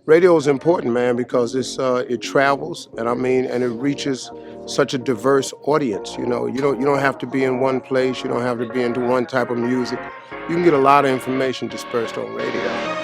Radio is important, man, because it travels, and and it reaches such a diverse audience. You don't have to be in one place. You don't have to be into one type of music. You can get a lot of information dispersed on radio.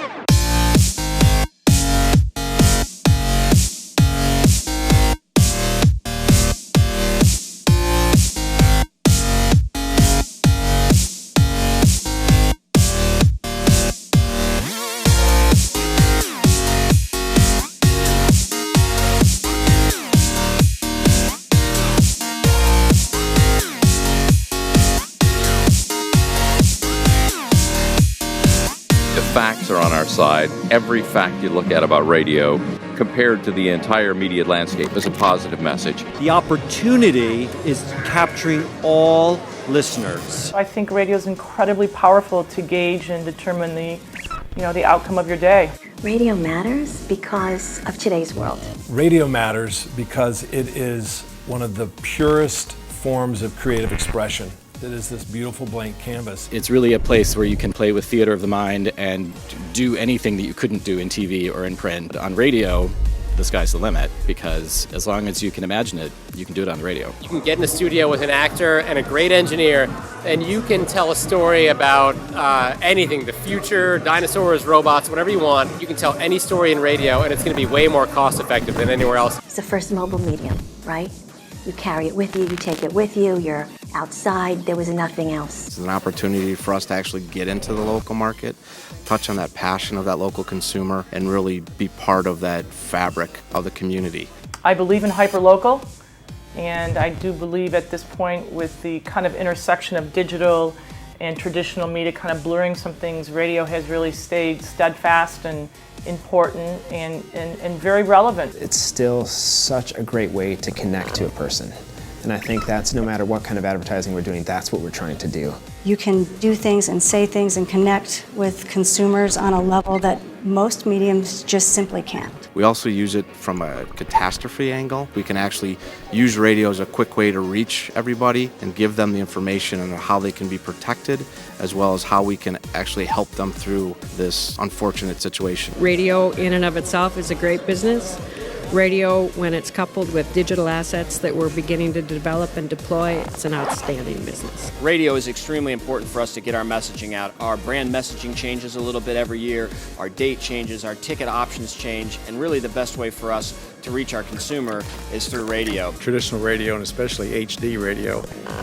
Facts are on our side. Every fact you look at about radio compared to the entire media landscape is a positive message. The opportunity is capturing all listeners. I think radio is incredibly powerful to gauge and determine the outcome of your day. Radio matters because of today's world. Radio matters because it is one of the purest forms of creative expression. It is this beautiful blank canvas. It's really a place where you can play with theater of the mind and do anything that you couldn't do in TV or in print. On radio, the sky's the limit, because as long as you can imagine it, you can do it on the radio. You can get in the studio with an actor and a great engineer, and you can tell a story about anything, the future, dinosaurs, robots, whatever you want. You can tell any story in radio, and it's going to be way more cost effective than anywhere else. It's the first mobile medium, right? You carry it with you, you take it with you, you're outside, there was nothing else. It's an opportunity for us to actually get into the local market, touch on that passion of that local consumer, and really be part of that fabric of the community. I believe in hyperlocal, and I do believe at this point, with the kind of intersection of digital and traditional media kind of blurring some things, radio has really stayed steadfast and important and very relevant. It's still such a great way to connect to a person. And I think that's, no matter what kind of advertising we're doing, that's what we're trying to do. You can do things and say things and connect with consumers on a level that most mediums just simply can't. We also use it from a catastrophe angle. We can actually use radio as a quick way to reach everybody and give them the information on how they can be protected, as well as how we can actually help them through this unfortunate situation. Radio in and of itself is a great business. Radio, when it's coupled with digital assets that we're beginning to develop and deploy, it's an outstanding business. Radio is extremely important for us to get our messaging out. Our brand messaging changes a little bit every year, our date changes, our ticket options change, and really the best way for us to reach our consumer is through radio. Traditional radio, and especially HD radio,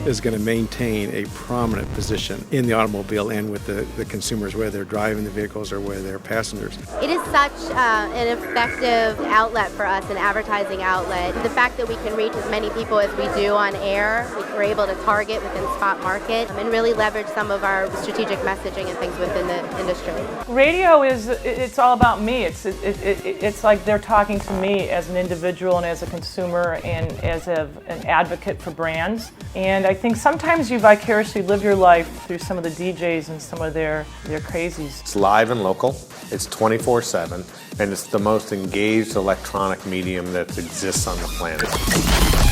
is going to maintain a prominent position in the automobile and with the consumers, whether they're driving the vehicles or whether they're passengers. It is such an effective outlet for us, an advertising outlet. The fact that we can reach as many people as we do on air, we're able to target within spot market and really leverage some of our strategic messaging and things within the industry. Radio it's all about me. It's like they're talking to me as an individual and as a consumer and as an advocate for brands. And I think sometimes you vicariously live your life through some of the DJs and some of their crazies. It's live and local, it's 24/7, and it's the most engaged electronic medium that exists on the planet.